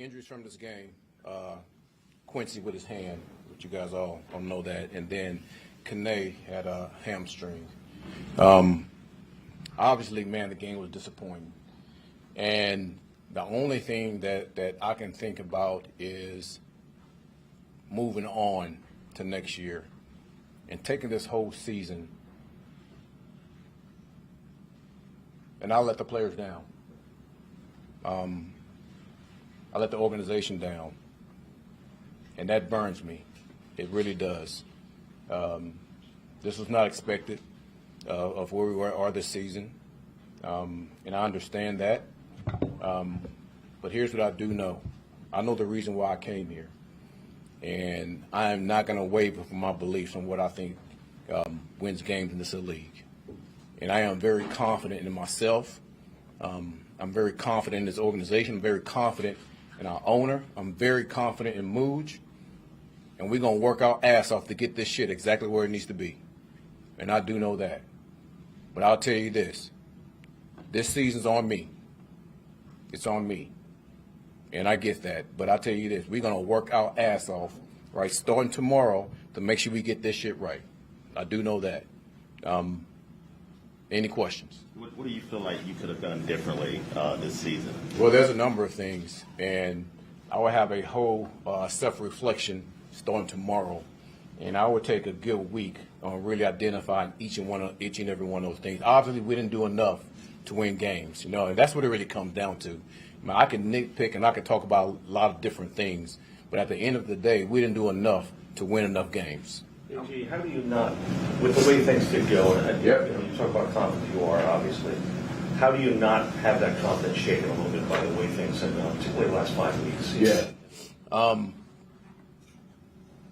injuries from this game. Quincy with his hand, which you guys all know that, and then Kane had a hamstring. Obviously, man, the game was disappointing. And the only thing that I can think about is moving on to next year and taking this whole season, and I'll let the players down. I let the organization down, and that burns me. It really does. This was not expected of where we are this season, and I understand that. But here's what I do know. I know the reason why I came here, and I am not going to waver from my beliefs on what I think wins games in this league. And I am very confident in myself. I'm very confident in this organization. I'm very confident in our owner. I'm very confident in Mooj. And we're going to work our ass off to get this shit exactly where it needs to be. And I do know that. But I'll tell you this. This season's on me. It's on me. And I get that. But I'll tell you this. We're going to work our ass off, right, starting tomorrow to make sure we get this shit right. I do know that. Any questions? What do you feel like you could have done differently this season? Well, there's a number of things. And I will have a whole self-reflection starting tomorrow. And I would take a good week on really identifying each and every one of those things. Obviously, we didn't do enough to win games, and that's what it really comes down to. I can nitpick and I can talk about a lot of different things, but at the end of the day, we didn't do enough to win enough games. AG, how do you not, with the way things did go, and you talk about how confident you are, obviously, how do you not have that confidence shaken a little bit by the way things have gone, particularly the last 5 weeks? Yeah.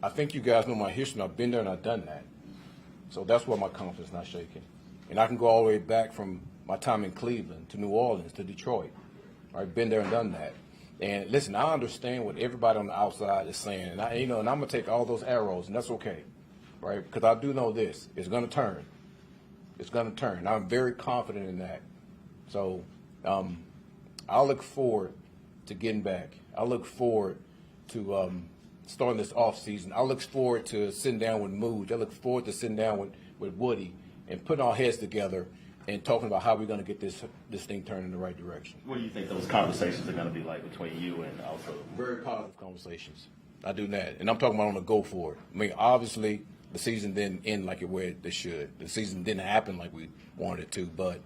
I think you guys know my history, and I've been there and I've done that. So that's why my confidence is not shaking. And I can go all the way back from my time in Cleveland to New Orleans to Detroit. I've been there and done that. And listen, I understand what everybody on the outside is saying, and I'm gonna take all those arrows, and that's okay, right? Because I do know this: it's gonna turn. It's gonna turn. I'm very confident in that. So I look forward to getting back. I look forward to starting this off season. I look forward to sitting down with Mooj. I look forward to sitting down with Woody and putting our heads together and talking about how we're going to get this thing turned in the right direction. What do you think those conversations are going to be like between you and also? Very positive conversations. I do that. And I'm talking about on the go for it. I mean, obviously, the season didn't end like it should. The season didn't happen like we wanted it to. But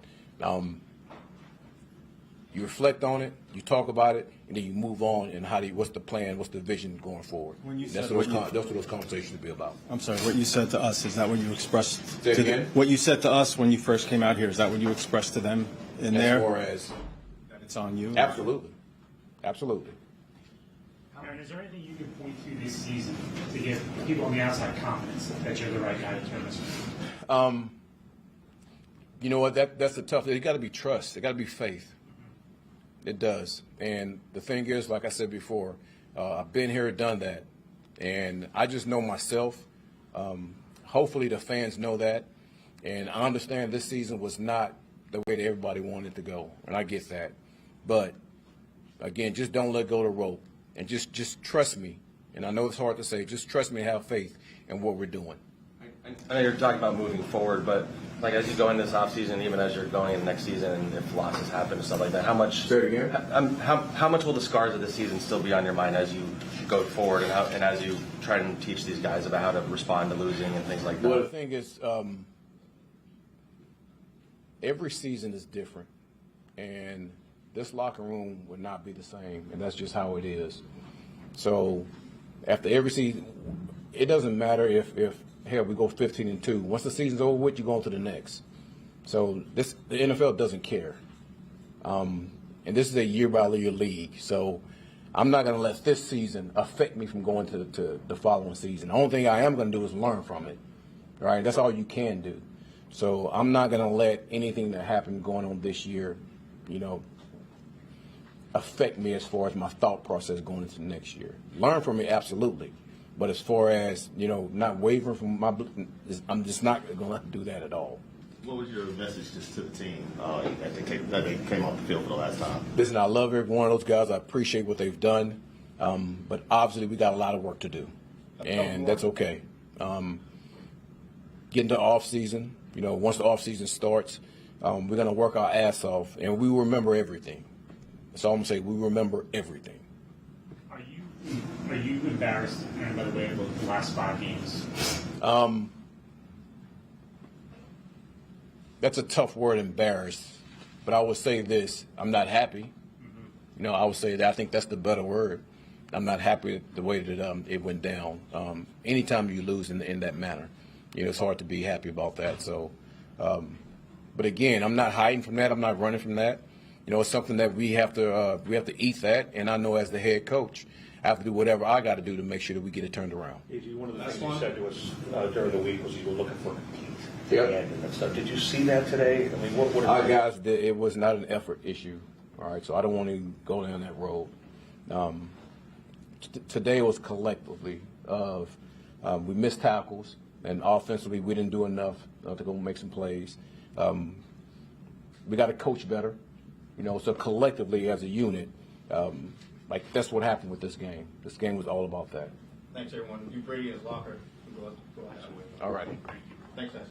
you reflect on it, you talk about it, and then you move on. And what's the plan? What's the vision going forward? That's what those conversations will be about. I'm sorry. What you said to us, is that what you expressed? Say it again? What you said to us when you first came out here, is that what you expressed to them in there? As far as that it's on you. Absolutely. Absolutely. Aaron, is there anything you can point to this season to give people on the outside confidence that you're the right guy to turn this around? You know what? That's the tough. It got to be trust. It got to be faith. It does. And the thing is, like I said before, I've been here, done that, and I just know myself. Hopefully, the fans know that, and I understand this season was not the way that everybody wanted it to go, and I get that. But again, just don't let go of the rope, and just trust me. And I know it's hard to say. Just trust me and have faith in what we're doing. I know you're talking about moving forward, but like as you go in this offseason, even as you're going in the next season, and if losses happen and stuff like that, how much? Say it again. How much will the scars of this season still be on your mind as you go forward, and as you try to teach these guys about how to respond to losing and things like that? Well, the thing is, every season is different, and this locker room would not be the same, and that's just how it is. So after every season, it doesn't matter if hell, we go 15-2. Once the season's over with, you go on to the next. So the NFL doesn't care. And this is a year-by-year league. So I'm not going to let this season affect me from going to the following season. The only thing I am going to do is learn from it. Right? That's all you can do. So I'm not going to let anything that happened going on this year, affect me as far as my thought process going into next year. Learn from it, absolutely. But as far as, not wavering from I'm just not going to do that at all. What was your message just to the team that they came off the field for the last time? Listen, I love every one of those guys. I appreciate what they've done. But obviously we got a lot of work to do, and that's okay. Getting to off season, once the off season starts, we're going to work our ass off, and we remember everything. That's all I'm going to say. We remember everything. Are you embarrassed, Aaron, by the way, about the last 5 games? That's a tough word, embarrassed. But I would say this: I'm not happy. I would say that I think that's the better word. I'm not happy with the way that it went down. Anytime you lose in that manner, it's hard to be happy about that. So, but again, I'm not hiding from that. I'm not running from that. It's something that we have to eat that. And I know as the head coach, I have to do whatever I got to do to make sure that we get it turned around. AJ, one of the things you said to us during the week was you were looking for complete Yep. and that stuff. Did you see that today? I mean, what Our guys, it was not an effort issue. All right, so I don't want to go down that road. Today was collectively of we missed tackles, and offensively we didn't do enough to go make some plays. We got to coach better, so collectively as a unit, that's what happened with this game. This game was all about that. Thanks, everyone. You Brady in his locker. Go ahead. All right. Thanks, guys.